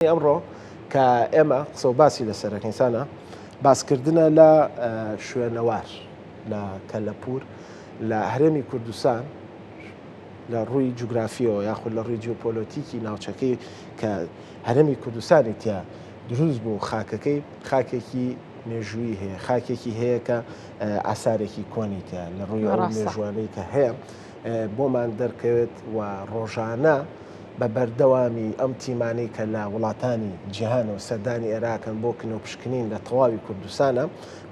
ئەمڕۆ کە ئێمە قسە و باسی لەسەرەکەیسانە باسکردنە لە شوێنەوار لە کەلەپور لە هەرێمی کوردستان لە ڕووی جوگرافیەوە یاخود لە ڕووی جیۆپۆلۆتیکی ناوچەکەی کە هەرێمی کوردستانی تیا دروست بوو خاکەکەی خاکێکی مێژووی هەیە خاکێکی هەیە کە ئاسارێکی کۆنی تیا لە ڕووی مێژوانەی کە هەیە بۆمان دەرکەوێت و ڕۆژانە بە بەردەوامی ئەم تیمانەی کە لە وڵاتانی جیهانەوە سەردانی عێراقن بۆ کنۆپشکنین لە تەواوی کوردستانە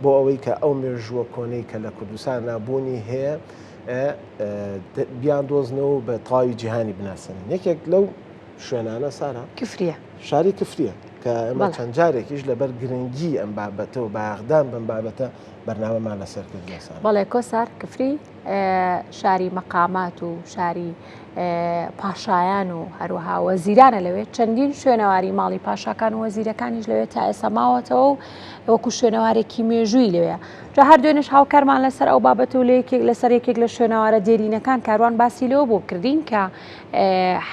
بۆ ئەوەی کە ئەو مێژووە کۆنەی کە لە کوردستان نابوونی هەیە بیان دۆزنەوە بە تەواوی جیهانی بناسن. یەکێک لەو شوێنانە سارا کفریە شاری کفریە کە ئەمە چەند جارێکیش لەبەر گرنگی ئەم بابەتەوە باغدان بم بابەتە بەرنامەمان لەسەر کردی سارا. بەڵێ کۆسار کفری شاری مەقامات و شاری پاشایان و هەروەها وەزیرانە لەوێت چەندین شوێنەواری ماڵی پاشاکان و وەزیرەکانیش لەوێت تا ئێستا ماوەتەوە و وەکو شوێنەوارێکی مێژووی لەوەیە. جا هەر دوێنش هاوکارمان لەسەر ئەو بابەت و لەسەر یەکێک لە شوێنەوارە دێرینەکان کاروان باسی لەوە بۆ کردین کە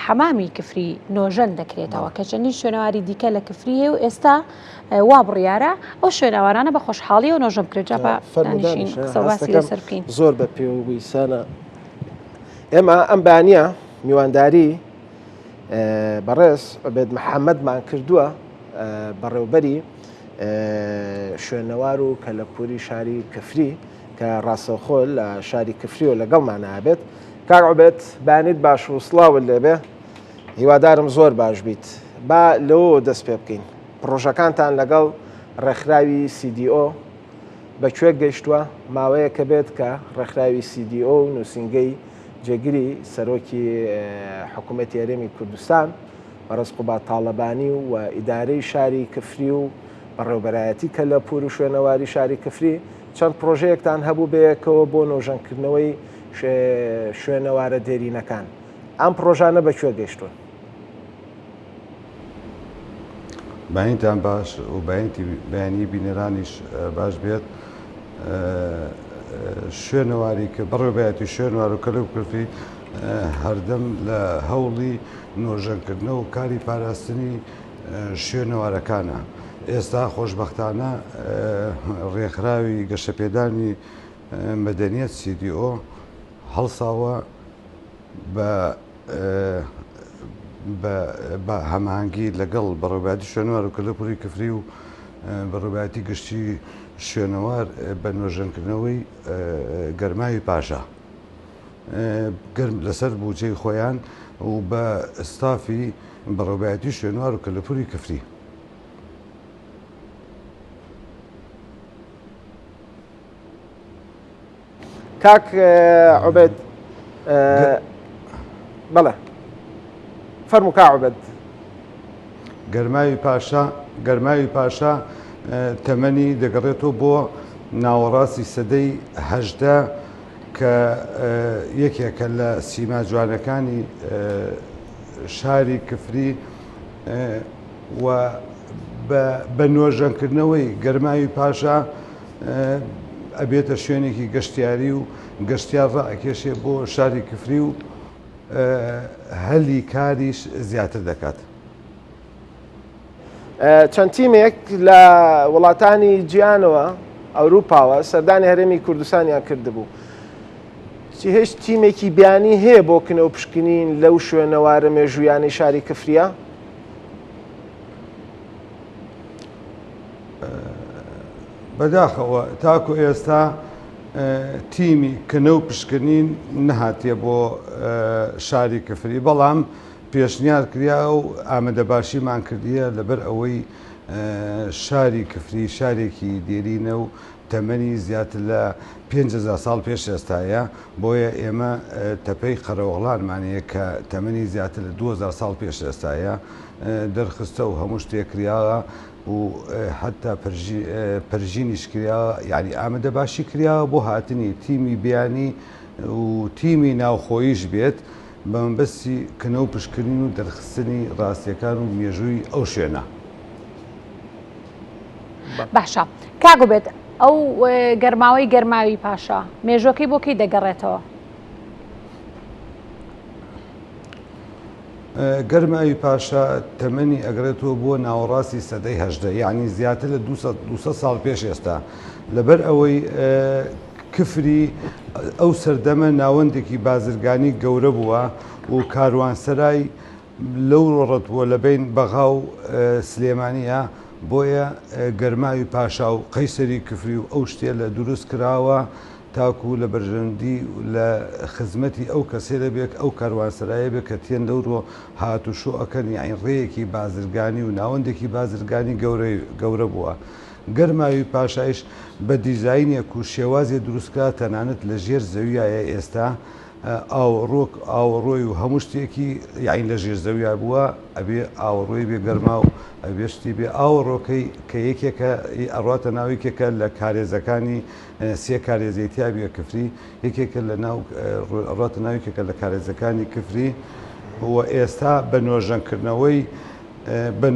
حەمامی کفری نۆژەن دەکرێتەوە کە چەندین شوێنەواری دیکە لە کفری هەیە و ئێستا وا بڕیارە ئەو شوێنەوارانە بە خۆشحاڵی و نۆژەم کرد. جا دانیشین قسە و باسی لەسەر بکەین. زۆر بە پێوەی سانە ئێمە ئەم بانیە میوانداری بەڕێز عوبێد محەممەدمان کردووە بەڕێوبەری شوێنەوار و کەلەپوری شاری کفری کە ڕاستەوخۆ لە شاری کفری و لەگەڵمان نابێت. کاک عوبێد بانیت باش و سڵاوت لێبێ هیوادارم زۆر باش بیت. با لەوە دەست پێ بکەین پرۆژەکانتان لەگەڵ ڕێکخراوی CDO بەکوێ گەیشتووە ماوەیە کە بێت کە ڕێکخراوی CDO و نووسنگەی جێگیری سەرۆکی حکوومەتی هەرێمی کوردستان بەڕێز قوبات تاڵەبانی و ئیدارەی شاری کفری و بەڕێوەبەرایەتی کەلەپور و شوێنەواری شاری کفری چەند پرۆژەیەکتان هەبوو بەیەکەوە بۆ نۆژەنکردنەوەی شوێنەوارە دێرینەکان. ئەم پرۆژانە بەکوێ گەیشتوون؟ بەینتان باش و بەیانی بینەرانیش باش بێت. شوێنەواری کە بەڕێوەبەرایەتی شوێنەوار و کەلەپوری هەردەم لە هەوڵی نۆژەنکردنەوە و کاری پاراستنی شوێنەوارەکانە. ئێستا خۆشبەختانە ڕێکخراوی گەشەپێدانی مەدەنیەت CDO هەڵساوە بە هەماهەنگی لەگەڵ بەڕێوەبەرایەتی شوێنەوار و کەلەپوری کفری و بەڕێوەبەرایەتی گشتی شوێنەوار بە نۆژەنکردنەوەی گەرماوی پاشا گەرم لەسەر بودجەی خۆیان و بە ئستافی بەڕێوەبەرایەتی شوێنەوار و کەلەپوری کفری. کاک عوبێد بەڵێ فەرموو کا عوبێد. گەرماوی پاشا تەمەنی دەگەڕێتەوە بۆ ناوەڕاستی سەدەی هەژدە کە یەکێکە لە سیما جوانەکانی شاری کفری و بە نۆژەنکردنەوەی گەرماوی پاشا ئەبێتە شوێنێکی گەشتیاری و گەشتیار ڕائەکێشێ بۆ شاری کفری و هەلی کاریش زیاتر دەکات. چەند تیمێک لە وڵاتانی جیهانەوە ئەوروپاوە سەردانی هەرێمی کوردستانیان کردبوو. هیچ تیمێکی بیانی هەیە بۆ کنۆپشکنین لەو شوێنەوارە مێژوویانی شاری کفریە؟ بەداخەوە تاکو ئێستا تیمی کنۆپشکنین نەهاتیە بۆ شاری کفری، بەڵام پێشنیار کریا و ئامادەباشیمان کردیە لەبەر ئەوەی شاری کفری شارێکی دێرینە و تەمەنی زیاتر لە 5,000 ساڵ پێش ئێستایە، بۆیە ئێمە تەپەی قەرەوەڵانمانەیە کە تەمەنی زیاتر لە 2000 ساڵ پێش ئێستایە دەرخستە و هەموو شتێک کراوە و حتا پەرژینیش کراوە، یعنی ئامادەباشی کراوە بۆ هاتنی تیمی بیانی و تیمی ناوخۆییش بێت بە مەبەستی کنۆپشکردن و دەرخستنی ڕاستیەکان و مێژووی ئەو شوێنە. باشە کاگو بێت ئەو گەرماوی پاشا مێژوەکەی بۆ کەی دەگەڕێتەوە؟ گەرماوی پاشا تەمەنی ئەگرێتەوە بۆ ناوەڕاستی سەدەی هەژدە، یعنی زیاتر لە 200 ساڵ پێش ئێستا، لەبەر ئەوەی کفری ئەو سەردەمە ناوەندێکی بازرگانی گەورە بووە و کاروانسەرای لەو ڕۆڕەت بووە لە بین بەغا و سلێمانیە، بۆیە گەرماوی پاشا و قەیسەری کفری و ئەو شتێ لە دروست کراوە تاکو لە بەرژەندی لە خزمەتی ئەو کەسێ دەبێت ئەو کاروانسەرایە بێت کە تێن لەوڕۆ هاتوشۆ ئەەکەن یاین ڕێیەکی بازرگانی و ناوەندێکی بازرگانی گەورە بووە. گەرماوی پاشایش بە دیزاینێک و شێوازێ دروستکرا تەنانەت لە ژێر زەویایە ئێستا ئاوەڕۆی و هەموو شتێکی یاین لە ژێر زەویا بووە ئەبێ ئاوەڕۆی بێ گەرما و ئەبێشتی بێ ئاوەڕۆکەی کە یەکێکە ئەڕاتە ناویکێکە لە کارێزەکانی سێ کارێزیتیا بێ کفری، یەکێکە لە ناو ڕاتە ناویکێکە لە کارێزەکانی کفری و ئێستا بە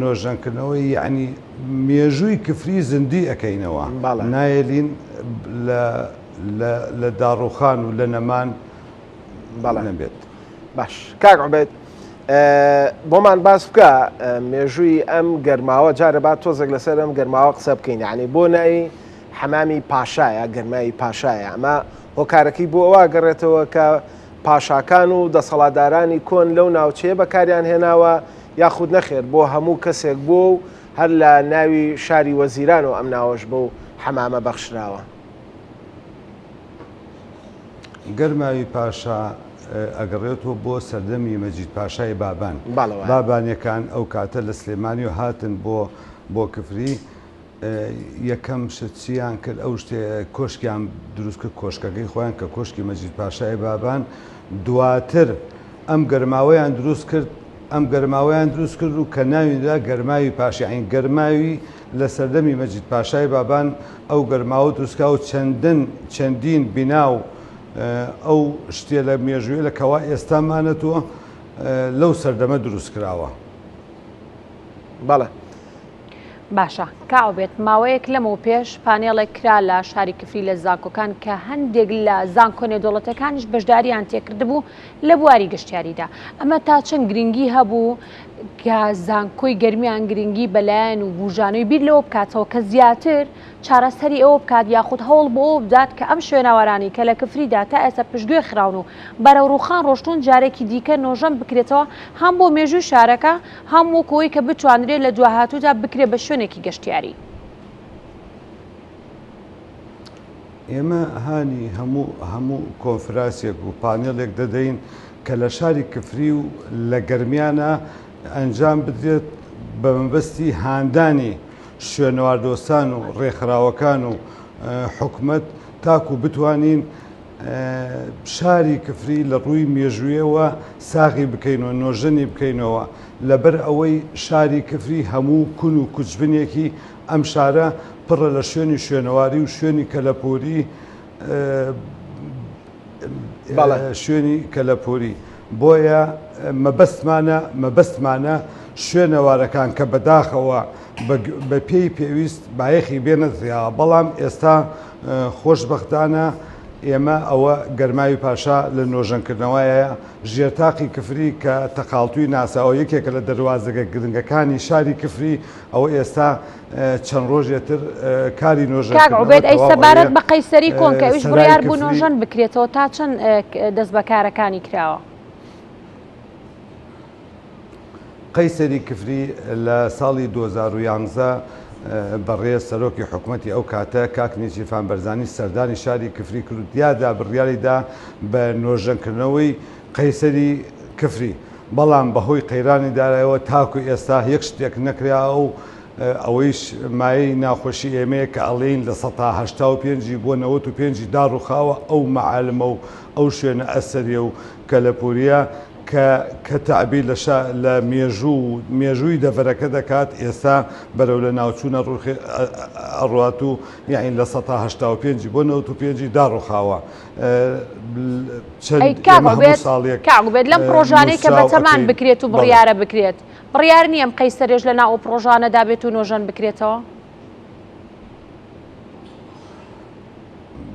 نۆژەنکردنەوەی یعنی مێژووی کفری زندی ئەەکەینەوە نایەلین لە داڕوخان و لە نەمان نەبێت. باش کاک عوبەید بۆمان باس بکە مێژووی ئەم گەرماوە جارە با تۆزێک لەسەر ئەم گەرماوە قسە بکەین، یعنی بۆ ناوی حەمامی پاشایە گەرمایی پاشایە، ئەمە هۆکارەکەی بۆ ئەوە گەڕێتەوە کە پاشاکان و دەسەڵاتدارانی کۆن لەو ناوچەیە بەکاریان هێناوە یاخود نەخێر بۆ هەموو کەسێک بۆ و هەر لە ناوی شاری وەزیران و ئەم ناوەش بۆ حەمامە بەخشراوە. گەرماوی پاشا ئەگەڕێتەوە بۆ سەردەمی مەجید پاشای بابان، بابانیەکان ئەو کاتە لە سلێمانی و هاتن بۆ کفری، یەکەم شتیان کرد ئەو شتێ کۆشکیان دروست کرد کۆشکەکەی خۆیان کە کۆشکی مەجید پاشای بابان، دواتر ئەم گەرماوەیان دروست کرد و کە ناویدا گەرماوی پاشایین گەرماوی لە سەردەمی مەجید پاشای بابان ئەو گەرماوە دروستکا و چەندین بیناو ئەو شتێ لە مێژوویە لە کەوا ئێستامانەتەوە لەو سەردەمە دروست کراوە. بەڵێ باشە کاوبێت ماوەیەک لەمەوە پێش پانێڵێک کرا لە شاری کفری لە زانکۆکان کە هەندێک لە زانکۆ نێودەوڵەتەکانیش بەشداریان تێکرد بوو لە بواری گەشتیاریدا. ئەمە تا چەند گرنگی هەبوو کە زانکۆی گەرمیان گرنگی بەلایەن و بوژانەوەی بیر لەوە بکاتەوە کە زیاتر چارەسەری ئەوە بکات یاخود هەوڵ بۆ ئەوە بدات کە ئەم شوێنەوارانی کە لە کفریدا تا ئێستا پشتگوێ خراون و بەرەو ڕووخان ڕۆشتون جارێکی دیکە نۆژەم بکرێتەوە هەم بۆ مێژووی شارەکە هەم وەکەوەی کە بتوانرێت لە دوهاتوودا بکرێت بە شوێنێکی گەشتیاری. ئێمە هانی هەموو کۆنفرانسێک و پانێڵێک دەدەین کە لە شاری کفری و لە گەرمیانە ئەنجام بدرێت بە مەبەستی هاندانی شوێنەواردۆستان و ڕێکخراوەکان و حکومەت تاکو بتوانین شاری کفری لە ڕووی مێژوویەوە ساغی بکەینەوە نۆژەنی بکەینەوە لەبەر ئەوەی شاری کفری هەموو کون و کوچبنێکی ئەم شارە پڕە لە شوێنەواری و شوێنی کەلەپۆری کەلەپۆری بۆیە مەبەستمانە شوێنەوارەکان کە بەداخەوە بە پێی پێویست بایەخی بێنەتەوە، بەڵام ئێستا خۆشبەختانە ئێمە ئەوە گەرماوی پاشا لە نۆژەنکردنەوەیە ژێرتاقی کفری کە تەقاڵتووی ناساوە یەکێکە لە دەواازەکە گرنگەکانی شاری کفری ئەوە ئێستا چەند ڕۆژێتر کاری نۆژەنکردنەوەی ئەی سەبارەت بە قەیسەری کۆن کە ئەویش بڕیار بوو نۆژەن بکرێتەوە تا چەند دەست بەکارەکانی کراوە. قەیسەری کفری لە ساڵی 2011 بەڕێز سەرۆکی حکوومەتی ئەو کاتە کاک نیچیفان بەرزانی سەردانی شاری کفری کردیادا بڕیاریدا بە نۆژەنکردنەوەی قەیسەری کفری، بەڵام بەهۆی قەیرانی دارایەوە تاکو ئێستا یەک شتێک نەکرا و ئەوەیش مایەی ناخۆشی ئێمەیە کە ئەڵێن لە 1985 بۆ 95 داڕوخاوە ئەو مەعالمە و ئەو شوێنە ئەسەریە و کەلەپوریە کە تەعبیر لە مێژووی دەڤەرەکە دەکات ئێستا بەرەو لە ناوچوونە ئەڕات و یاین لە 1985 بۆ 95 داڕوخاوە. کاگوبێت لەم پرۆژانەی کە بەتەمان بکرێت و بڕیارە بکرێت بڕیار نییە ئەم قەیسەرێژ لە ناو پرۆژانەدا بێت و نۆژەن بکرێتەوە.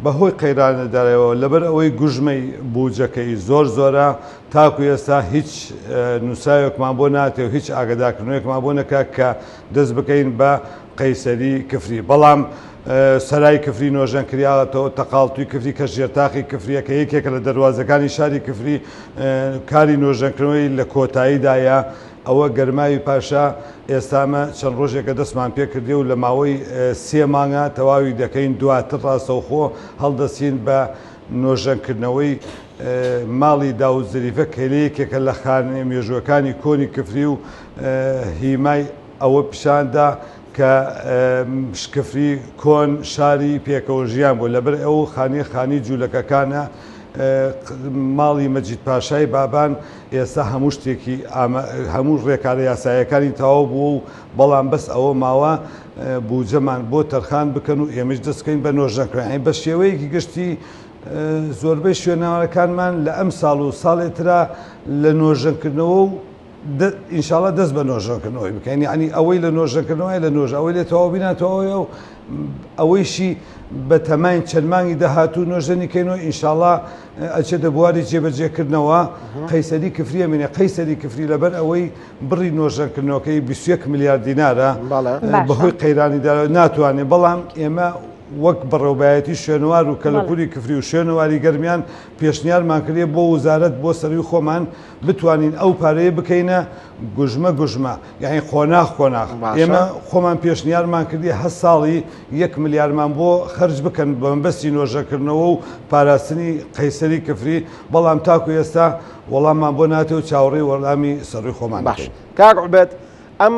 بەهۆی قەیرانەدارەوە لەبەر ئەوەی گوژمەی بوجەکەی زۆرە تاکو ئێستا هیچ نووساوێکمان بۆ ناتێ و هیچ ئاگداکردنەوەیەکمان بۆ نەکا کە دەست بکەین بە قەیسەری کفری. بەڵام سەرای کفری نۆژەن کراوەتەوە تەقاڵتوی کفری کە ژێرتاقی کفریە کە یەکێکە لە دەواازەکانی شاری کفری کاری نۆژەنکردنەوەی لە کۆتاییدایە. ئەوە گەرماوی پاشا ئێستامە چەند ڕۆژێکە دەستمان پێ کردی و لە ماوەی 3 مانگە تەواوی دەکەین دواتر ڕاستەوخۆ هەڵدەچین بە نۆژەنکردنەوەی ماڵی داود زەریفە کەلەیەکێکە لە خانە مێژوەکانی کۆنی کفری و هیمای ئەوە پیشاندا کە شکفری کۆن شاری پێکەوە ژیان بوو لەبەر ئەو خانی جوولەکەکانە ماڵی مەجید پاشای بابان ئێستا هەموو شتێکی هەموو ڕێکارە یاسایەکانی تەواو بوو و بەڵام بەس ئەوە ماوە بوجەمان بۆ تەرخان بکەن و ئێمەش دەستکەین بە نۆژەنکردن بە شێوەیەکی گشتی زۆربەی شوێنەوەەکانمان لە ئەم ساڵ و ساڵێترا لە نۆژەنکردنەوە و ئینشاڵە دەست بە نۆژەنکردنەوەی بکەین ینی ئەوەی لە نۆژەنکردنەوەی لە نۆژ ئەوەی لێ تەواو بیناتەوەیە و ئەوەیشی بە تەماین چەند مانگی داهاتوو نۆژەنیکەینەوە ئینشاڵە ئەچێتە بواری جێبەجێکردنەوە. قەیسەری کفریە منێ قەیسەری کفری لەبەر ئەوەی بڕی نۆژەنکردنەوەکەی 21 میلیارد دینارە بەهۆی قەیرانیدا ناتوانێت. بەڵام ئێمە وەک بەڕێوەبایەتی شوێنوار و کەلەپوری کفری و شوێنەواری گەرمیان پێشنیارمان کردێ بۆ وزارەت بۆ سەروی خۆمان بتوانین ئەو پارەیە بکەینە گوژمە یعنی خۆناغ ئێمە خۆمان پێشنیارمان کردی 8 ساڵی 1 میلیاردمان بۆ خەرج بکەن بە مەبەستی نۆژەکردنەوە و پاراستنی قەیسەری کفری. بەڵام تاکو ئێستا وەڵاممان بۆ ناتێ و چاوەڕێی وەڵامی سەروی خۆمان باش. کاک عوبەد ئەم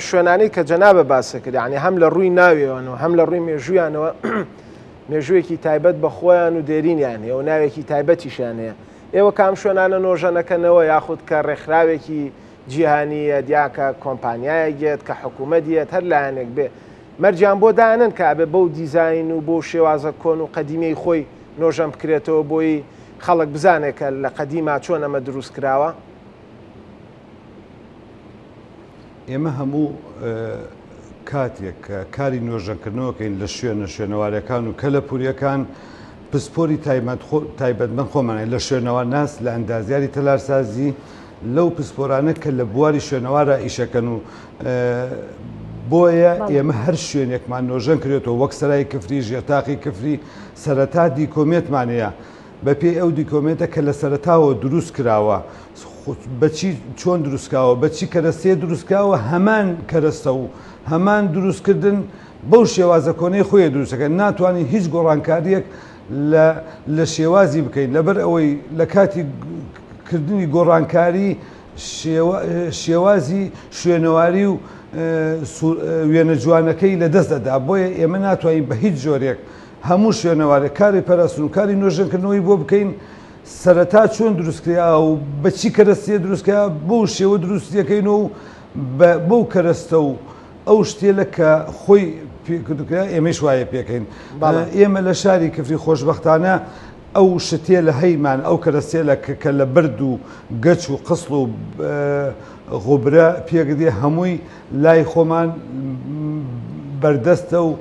شوێنانەی کە جەنابە باسە کرد یعنی هەم لە ڕووی ناویەوەنەوە هەم لە ڕووی مێژویانەوە مێژوویەکی تایبەت بە خۆیان و دێرینیان هەیە و ناوێکی تایبەتیشان هەیە. ئێوە کام شوێنانە نۆژەنەکەنەوە یاخود کە ڕێکخراوێکی جیهانیە دیاکە کۆمپانیایەکێت کە حکوومەتیەت هەر لایەنێک بێ مەرجیان بۆ دانن کە ئابێ بەو دیزاین و بۆ شێوازە کۆن و قەدیمەی خۆی نۆژەم بکرێتەوە بۆی خەڵک بزانێکە لە قەدیما چۆن ئەمە دروست کراوە. ئێمە هەموو کاتێک کاری نۆژەکردنەوەکەین لە شوێنەوارەکان و کەلەپوریەکان پسپۆری تایبەتمەند خۆمانە لە شوێنەوە ناس لە ئەندازیاری تەلارسازی لەو پسپۆرانە کە لە بواری شوێنەوارە ئیشەکەن و بۆیە ئێمە هەر شوێنێکمان نۆژەن کرێتەوە وەک سەرای کفری ژێرتاقی کفری سەرەتا دیکۆمێتمانەیە بەپێی ئەو دیکۆمێتە کە لە سەرەتاوە دروست کراوە بەچی چۆن دروستکاوە بەچی کەرەستێ دروستکاوە هەمان کەرەستە و هەمان دروستکردن بەو شێوازە کۆنەی خۆی دروستەکە ناتوانین هیچ گۆڕانکاریەک لە شێوازی بکەین لەبەر ئەوەی لە کاتی کردنی گۆڕانکاری شێوازی شوێنەواری و وێنە جوانەکەی لە دەست دەدا بۆیە ئێمە ناتوانین بە هیچ جۆرێک هەموو شوێنەوارێک کاری پەرستن و کاری نۆژەنکردنەوەی بۆ بکەین سەرەتا چۆن دروستکرا و بەچی کەرەستیە دروستکە بۆ شێوە دروستیەکەینەوە و بەو کەرەستە و ئەو شتێلە کە خۆی پێکردکرا ئێمەش وایە پێکەین. ئێمە لە شاری کفری خۆشبەختانە ئەو شتێ لە هەیمان ئەو کەرەستێلە کە لە برد و گەچ و قسڵ و غوبرە پێکدێ هەمووی لای خۆمان بەردەستە و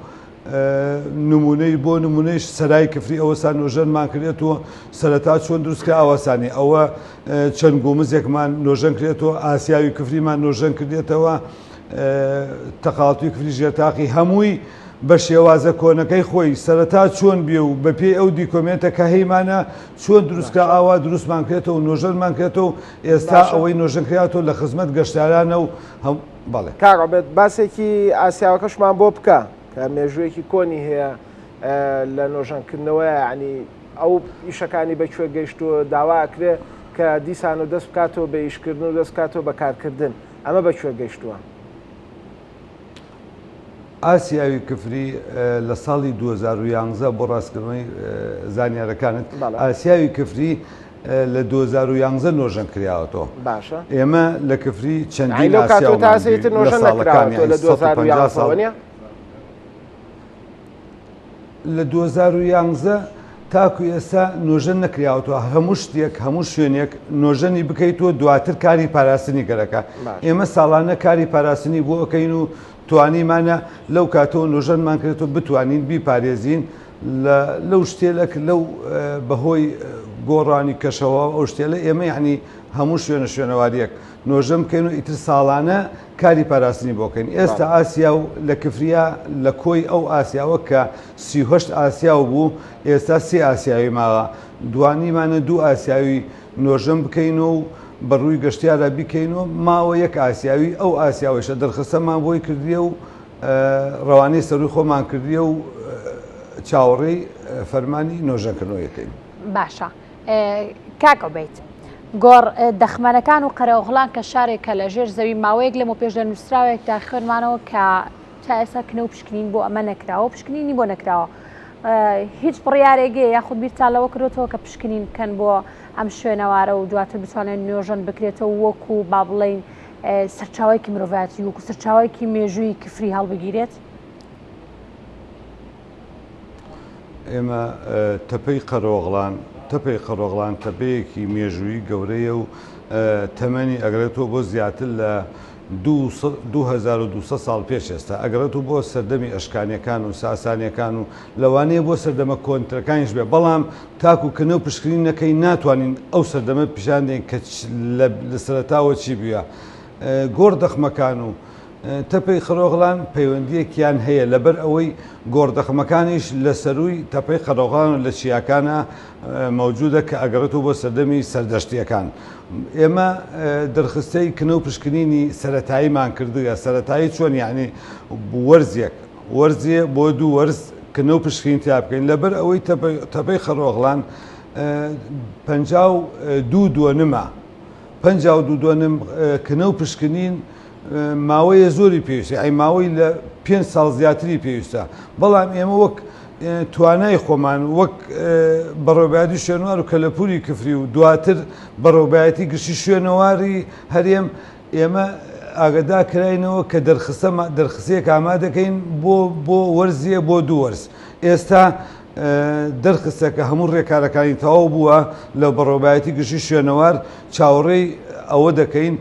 نمونەی بۆ نمونەیش سەرای کفری ئەوەسان نۆژەنمان کرێتەوە سەرەتا چۆن دروستکە ئاواسانی ئەوە چەند گۆمزێکمان نۆژەن کرێتەوە ئاسیاوی کفریمان نۆژەن کردێتەوە تەقاڵتوی کفری ژێرتاقی هەمووی بە شێوازە کۆنەکەی خۆی سەرەتا چۆن بێ و بەپێی ئەو دیکۆمێتە کە هەیمانە چۆن دروستکە ئاوا دروستمان کرێتەوە و نۆژەنمان کرێتەوە ئێستا ئەوەی نۆژەنکراتەوە لە خزمەت گەشتیارانە و بەڵێ کاک عوبەد باسێکی ئاسیاوەکەشمان بۆ بکە کە مێژوویەکی کۆنی هەیە لە نۆژەنکردنەوە ینی ئەو ئیشەکانی بەکوێ گەیشتووە داواکرێ کە دیسان و دەست بکاتەوە بە ئیشکردن و دەست بکاتەوە بە کارکردن ئەمە بەکوێ گەیشتووە. ئاسیاوی کفری لە ساڵی 2011 بۆ ڕاستکردنەوەی زانیارەکانت ئاسیاوی کفری لە 2011 نۆژەن کراوەتەوە. باشە ئێمە لە کفری چەندین تاسیتر نۆژەن نەکراوەتەوە لە 2011 لە 2011 تاکو ئێستا نۆژەن نەکراوەتەوە هەموو شتێک هەموو شوێنێک نۆژەنی بکەیتەوە دواتر کاری پاراستنی گەرەکە. ئێمە ساڵانە کاری پاراستنی بۆ ئەەکەین و توانیمانە لەو کاتەوە نۆژەنمان کرێتەوە بتوانین بیپارێزین لەو شتێلك لەو بەهۆی گۆڕانی کەشەوە ئەو شتێلە ئێمە یعنی هەموو شوێنەوەریەک نۆژەم بکەین و ئیتر ساڵانە کاری پاراستنی بۆکەین. ئێستا ئاسیا و لە کفریا لە کۆی ئەو ئاسیاوە کە 38 ئاسیا بوو ئێستا 3 ئاسیاوی ماوە دوانیمانە 2 ئاسیاوی نۆژەم بکەین و بەڕووی گەشتیارە بیکەین و ماوە 1 ئاسیاوی ئەو ئاسیاوەشە دەرخستەمان بۆی کردیە و ڕەوانەی سەروی خۆمان کردیە و چاوەڕێی فەرمانی نۆژەکردنەوەیەکەین. باشە کاکە بیت گۆڕ دەخمەنەکان و قەرەوغڵان کە شارێکە لە ژێر زەوی ماوەیەک لەمە پێش لە نووسراوێکدا خوێنمانەوە کە تا ئێستا کنە و پشکنین بۆ ئەمە نەکراوە پشکنینی بۆ نەکراوە هیچ بڕیارێگەیە یاخود بیرتان لەوە کردوەوە کە پشکنین بکەن بۆ ئەم شوێنەوارە و دواتر بتوانێت نوێژەن بکرێتەوە وەکو با بڵێن سەرچاوایکی مرۆڤایەتی وەکو سەرچاوایکی مێژووی کفری هەڵبگیرێت. ئێمە تەپەی قەرۆغڵان تەپەیەکی مێژووی گەورەیە و تەمەنی ئەگرێتەوە بۆ زیاتر لە 2200 ساڵ پێش ئێستا ئەگەڕێت و بۆ سەردەمی ئەشکانیەکان و ساسانیەکان و لەوانەیە بۆ سەردەمە کۆنترەکانیش بێ بەڵام تاکو کنە و پشکنین نەکەی ناتوانین ئەو سەردەمە پیشاندێن کە لە سەرەتاوە چی بووە. گۆڕ دەخمەکان و تەپەی قەرۆغڵان پەیوەندیەکیان هەیە لەبەر ئەوەی گۆڕدەخمەکانیش لە سەروی تەپەی قەرۆغڵان و لە چیاکانە مەوجودە کە ئەگەڕێتەوە بۆ سەردەمی سەردەشتیەکان. ئێمە دەرخستەی کنە و پشکنینی سەرەتاییمان کردووە سەرەتایی چۆن یعنی وەرزیە بۆ 2 وەرز کنە و پشکین تیا بکەین لەبەر ئەوەی تەپەی قەرۆغڵان 52 دووەنمە 52 دووەنم کنە و پشکنین ماوەیە زۆری پێویستە ئەی ماوەی لە 5 ساڵ زیاتری پێویستە بەڵام ئێمە وەک توانای خۆمان وەک بەڕۆبایەتی شوێنوار و کەلەپوری کفری و دواتر بەڕۆبایەتی گشتی شوێنەواری هەرێم ئێمە ئاگدار کراینەوە کە دەرخسەیەک ئامادەکەین بۆ وەرزیە بۆ 2 وەرز. ئێستا دەرخستەکە هەموو ڕێکارەکانی تەواو بووە لە بەڕۆبایەتی گشتی شوێنەوار چاوەڕێی ئەوە دەکەین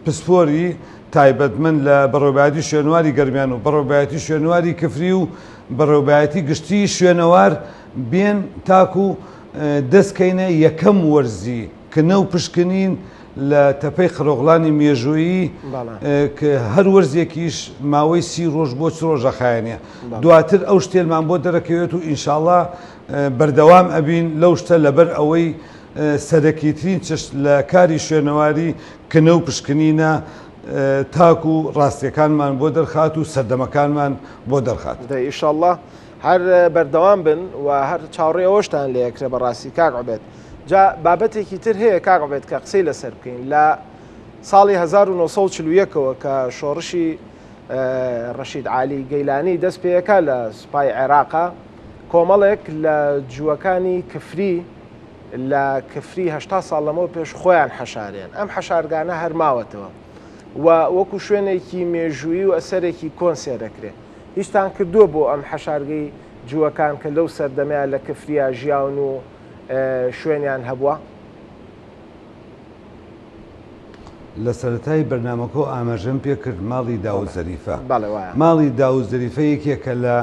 پسپۆری تایبەتمەند لە بەڕۆبایەتی شوێنواری گەرمیان و بەڕۆبایەتی شوێنواری کفری و بەڕۆبایەتی گشتی شوێنەوار بێن تاکو دەستکەینە یەکەم وەرزی کنە و پشکنین لە تەپەی قەرۆغڵانی مێژوویی کە هەر وەرزێکیش ماوەی 30 ڕۆژ بۆ 4 ڕۆژە خایەنە دواتر ئەو شتێلمان بۆ دەرەکەوێت و ئینشاءڵڵا بەردەوام ئەبین لەو شتە لەبەر ئەوەی سەرەکیترین چشت لە کاری شوێنەواری کنە و پشکنینە تاکو و ڕاستیەکانمان بۆ دەرخات و سەردەمەکانمان بۆ دەرخات. ئینشاءڵڵا هەر بەردەوام بن و هەر چاوەڕێ ئەوەشتان لێ یەکرێ بەڕاستی کاک عوبێد. جا بابەتێکی تر هەیە کاک عوبێد کە قسەی لەسەر بکەین لە ساڵی 1940ەوە کە شۆڕشی ڕەشید عالی گەیلانی دەست پێیەکە لە سوپای عێراقا کۆمەڵێک لە جووەکانی کفری لە کفری 80 ساڵ لەمەوە پێش خۆیان حەشاریان ئەم حەشارگانە هەرماوەتەوە و وەکو شوێنێکی مێژووی و ئەسەرێکی کۆن سێدەکرێت. هیچتان کردووە بۆ ئەم حەشارگەی جووەکان کە لەو سەردەمیان لە کفریا ژیاون و شوێنیان هەبووە؟ لە سەرەتای بەرنامەکە ئاماژەم پێ کرد ماڵی داود زەریفە. ماڵی داود زەریفە یەکێکە لە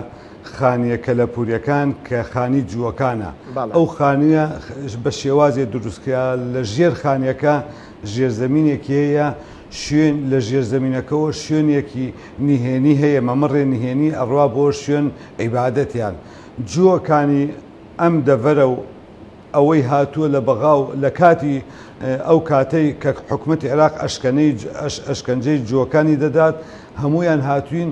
خانیە کەلەپوریەکان کە خانی جووەکانە. ئەو خانیە بە شێوازێ دروستکرا لە ژێر خانیەکە ژێرزەمینێکی هەیە شوێن لە ژێرزەمینەکەەوە شوێنێکی نهێنی هەیە مەمەڕێ نهێنی ئەڕوا بۆ شوێن عیبادەتیان. جووەکانی ئەم دەڤەرە و ئەوەی هاتووە لە بەغاو لە کاتی ئەو کاتەی کە حکومەتی عێراق ئەشکەنجەی جووەکانی دەدات هەمویان هاتوین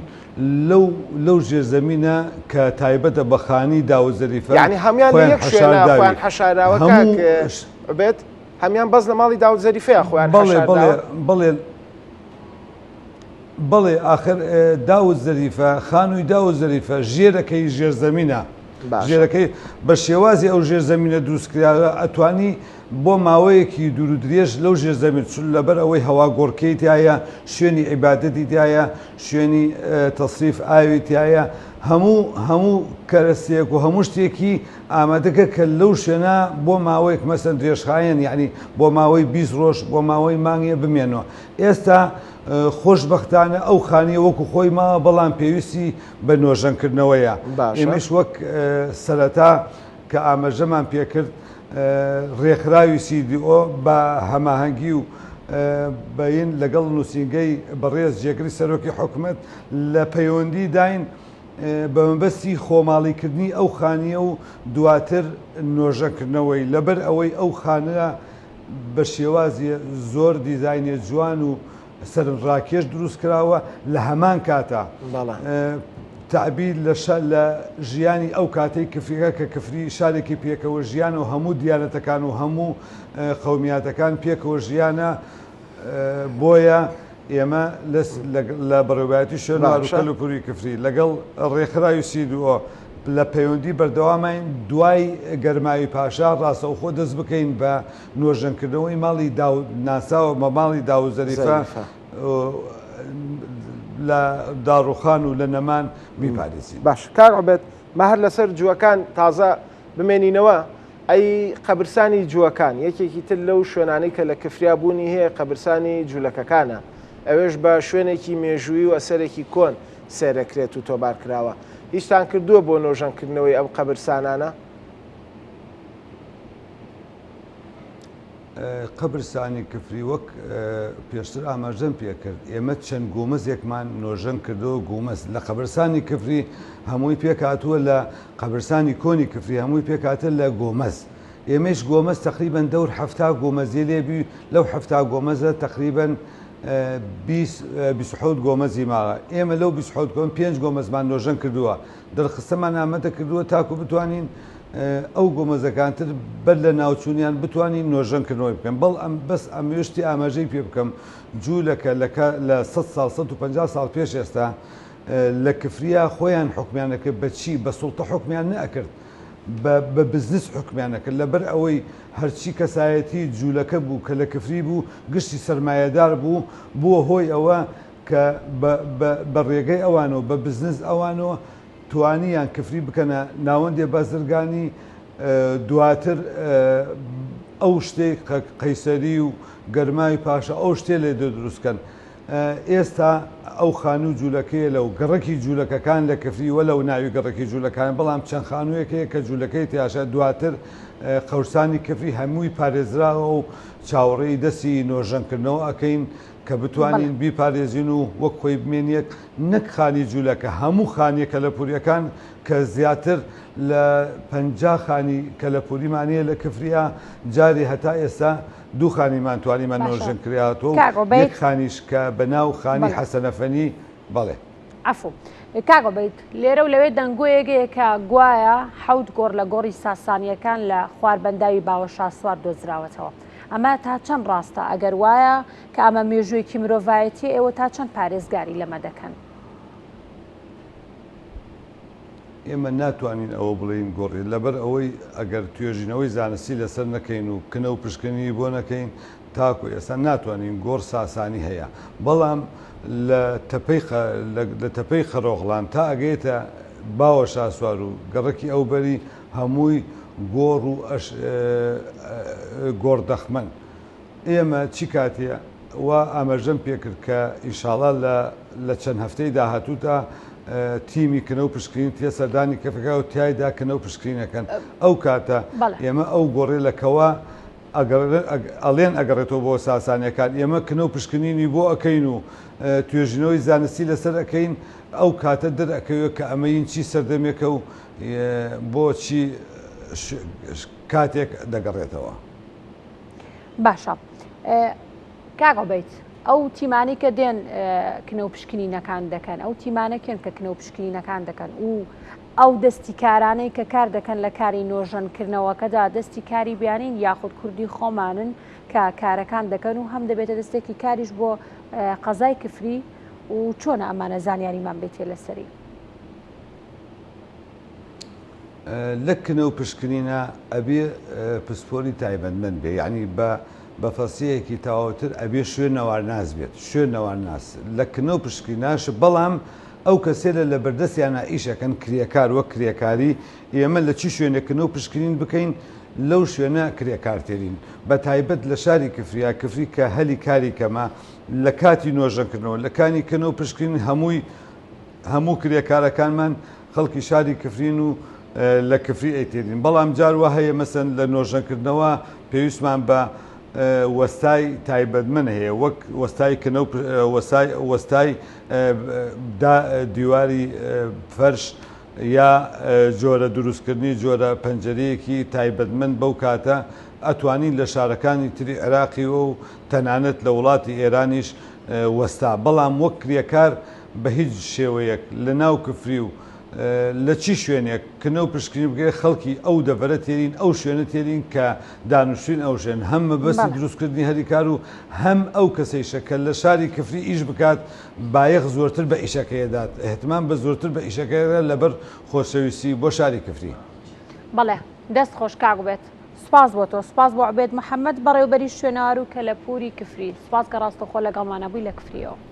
لەو ژێرزەمینە کە تایبەتە بە خانی داود زەریفە یعنی هەمیان یەک شوێنە خۆیان حەشاراوە بێت هەمیان بەس لە ماڵی داود زەریفەیە خۆیان بەڵێ ئاخر داود زەریفە خانووی داود زەریفە ژێرەکەی ژێرزەمینە ژێرەکەی بە شێوازی ئەو ژێرزەمینە دروستکراوە ئەتوانی بۆ ماوەیەکی دوور و درێژ لەو ژێرزەمین لەبەر ئەوەی هەوا گۆڕکەی تایە شوێنی عیبادەتی تایە شوێنی تەصریف ئاوی تایە هەموو کەرەستێک و هەموو شتێکی ئامادەکە کە لەو شوێنە بۆ ماوەیەک مەسەن درێژخایەن یعنی بۆ ماوەی 20 ڕۆژ بۆ ماوەی مانگیە بمێنەوە. ئێستا خۆشببختانە ئەو خانیە وەکو خۆی ما بەڵام پێویستی بە نۆژەنکردنەوەیە ئێمەش وەک سەرەتا کە ئاماژەمان پێکرد ڕێکخراوی CDO بە هەماهەنگی و بەین لەگەڵ نووسینگەی بەڕێز جێگری سەرۆکی حکوومەت لە پەیوەندی داین بە مەبەستی خۆماڵیکردنی ئەو خانیە و دواتر نۆژەکردنەوەی لەبەر ئەوەی ئەو خانە بە شێوازی زۆر دیزاینێ جوان و سەرنڕاکێش دروست کراوە لە هەمان کاتە تعبیر لە ژیانی ئەو کاتەی کفریەکە کە کفری شارێکی پێکەوە ژیان و هەموو دیانەتەکان و هەموو قەومیاتەکان پێکەوە ژیانە بۆیە ئێمە لە بەڕێوایەتی شوێنوار و کەلوپوری کفری لەگەڵ ڕێکخراوی CDO لە پەیوەندی بەردەوامین دوای گەرماوی پاشا ڕاستەوخۆ دەست بکەین بە نۆژەنکردنەوەی ماڵی ناساوە بە ماڵی داوزەریفە لە داڕوخان و لە نەمان میپارێزین. باش کاک عوبەد مە هەر لەسەر جووەکان تازە بمێنینەوە ئەی قەبرستانی جووەکان یەکێکی تر لەو شوێنانەی کە لە کفریا بوونی هەیە قەبرستانی جوولەکەکانە ئەوێش بە شوێنێکی مێژووی و ئەسەرێکی کۆن سێرەکرێت و تۆبار کراوە هیچتان کردووە بۆ نۆژەنکردنەوەی ئەم قەبرستانانە؟ قەبرستانی کفری وەک پێشتر ئاماژەم پێکرد ئێمە چەند گۆمەزێکمان نۆژەن کردەوە گۆمەز لە قەبرستانی کفری هەمووی پێکاتووە لە قەبرستانی کۆنی کفری هەمووی پێکاتە لە گۆمەز ئێمەش گۆمەز تقریبان دەور هەفتا گۆمەزی لێبی لەو هەفتا گۆمەزە تقریبان 27 گۆمەزی ماوە ئێمە لەو 27 5 گۆمەزمان نۆژەن کردووە دەرخستەمان ئامادە کردووە تاکو بتوانین ئەو گۆمەزەکانتر بەر لە ناوچوونیان بتوانین نۆژەنکردنەوەی بکەم بەڵ ئەم بەس ئەمێشتی ئاماژەی پێ بکەم جوولەکە لە 100 ساڵ 150 ساڵ پێش ئێستا لە کفریا خۆیان حکمیانەکرد بەچی بە سوڵتە حکمیان نەکرد بە بزنس حکمیانەکرد لەبەر ئەوەی هەرچی کەسایەتی جوولەکە بوو کە لە کفری بوو گشتی سەرمایەدار بوو بووە هۆی ئەوە کە بە ڕێگەی ئەوانەوە بە بزنس ئەوانەوە توانیان کفری بکەنە ناوەندێ بازرگانی دواتر ئەو شتێک قەیسەری و گەرمای پاشا ئەو شتێ لێ دروستکەن ئێستا ئەو خانوو جوولەکەی لەو گەڕەکی جوولەکەکان لە کفری وە لەو ناوی گەڕەکی جوولەکان بەڵام چەند خانوویەکەیە کە جوولەکەی تیاشە دواتر قەورسانی کفری هەمووی پارێزراوە و چاوەڕێی دەستی نۆژەنکردنەوە ئەەکەین کە بتوانین بیپارێزین و وەک خۆی بمێنیەک نەک خانی جوولەکە هەموو خانیە کەلەپوریەکان کە زیاتر لە 50 خانی کەلەپوریمانەیە لە کفریا جاری هەتا ئێستا دوو خانیمان توانیمان نۆژەن کراوەتەوە یەک خانیش کە بەناو خانی حەسەنەفەنی بەڵێ عفو کاک عوبەید لێرە و لەوێ دەنگۆیەکەیە کە گوایە 7 گۆڕ لە گۆڕی ساسانیەکان لە خواردبەنداوی باوە شاسوار دۆزراوەتەوە ئەمە تا چەند ڕاستە ئەگەر وایە کە ئەمە مێژوویەکی مرۆڤایەتی ئێوە تا چەند پارێزگاری لەمە دەکەن؟ ئێمە ناتوانین ئەوە بڵین گۆڕی لەبەر ئەوەی ئەگەر توێژینەوەی زانستی لەسەر نەکەین و کنە و پشکنی بۆ نەکەین تاکو ئێستا ناتوانین گۆڕ ساسانی هەیە بەڵام لە تەپەی خەرۆغڵان تا ئەگەیتە باوە شاسوار و گەڕەکی ئەو بەری هەمووی گۆڕ و گۆڕدەخمەن ئێمە چی کاتێ وا ئاماژەم پێکرد کە ئینشاڵا لە چەند هەفتەی داهاتوو تا تیمی کنە و پشکرین تێ سەردانی کەفەکە و تایدا کنە و پشکرینەکەن ئەو کاتە ئێمە ئەو گۆڕێ لەکەوە ئەڵێن ئەگەڕێتەوە بۆ ساسانیەکان ئێمە کنە و پشکنینی بۆ ئەەکەین و توێژینەوەی زانستی لەسەر ئەەکەین ئەو کاتە دەرئەکەوێت کە ئەمەین چی سەردەمێکە و بۆچی کاتێک دەگەڕێتەوە. باشە کاک عوبەید ئەو تیمانی کە دێن کنە و پشکنینەکان دەکەن ئەو تیمانەکەن کە کنە و پشکنینەکان دەکەن و ئەو دەستی کارانەی کە کار دەکەن لە کاری نۆژەنکردنەوەکەدا دەستی کاری بیانین یاخود کوردی خۆمانن کە کارەکان دەکەن و هەم دەبێتە دەستێکی کاریش بۆ قەزای کفری و چۆنە ئەمانە زانیاریمان بێتێ لەسەری لە کنە و پشکنینە ئەبێ پسپۆری تایبەتمەند بێ یعنی بە فەسیەکی تەواوتر ئەبێ شوێن نەوارناز بێت شوێن نەوارناس لە کنە و پشکنیناش بەڵام ئەو کەسێلە لە بەردەستیانە ئیشەکەن کرێکار وەک کرێکاری ئێمە لە چی شوێنێکنە و پشکنین بکەین لەو شوێنە کرێکارتێرین بە تایبەت لە شاری کفریا کفری کە هەلی کاری کەمە لە کاتی نۆژەکردنەوە لە کانی کەنەوە پشکردن هەموو کرێکارەکانمان خەڵکی شاری کفرین و لە کفری ئەیتێرین بەڵام جار وە هەیە مەسەن لە نۆژەکردنەوە پێویستمان بە وەستای تایبەتمەند هەیە وەک وەستای کەنەو وەستای دیواری فەرش یا جۆرە دروستکردنی جۆرە پەنجەرەیەکی تایبەتمەند بەو کاتە ئەتوانین لە شارەکانی تری عێراقیەوە و تەنانەت لە وڵاتی ئێرانیش وەستا بەڵام وەک کرێکار بە هیچ شێوەیەک لە ناو کفری و لە چی شوێنێک کنە و پشکنی بگەێ خەڵکی ئەو دەبەرە تێرین ئەو شوێنە تێرین کە دانوشتین ئەو ژێن هەم مەبەستی دروستکردنی هەریکار و هەم ئەو کەسەیشە کە لە شاری کفری ئیش بکات بایەخ زۆرتر بە ئیشەکەیدات احتمام بە زۆرتر بە ئیشەکەیدا لەبەر خۆشەویستی بۆ شاری کفری. بەڵێ دەست خۆش کاک بێت سپاس بۆ تۆ سپاس بۆ عوبێد محەممەد بەڕێوبەری شوێنەوار و کە لە پووری کفری سپاس کە ڕاستەخۆ لەگەڵمانە بووی لە کفریەوە.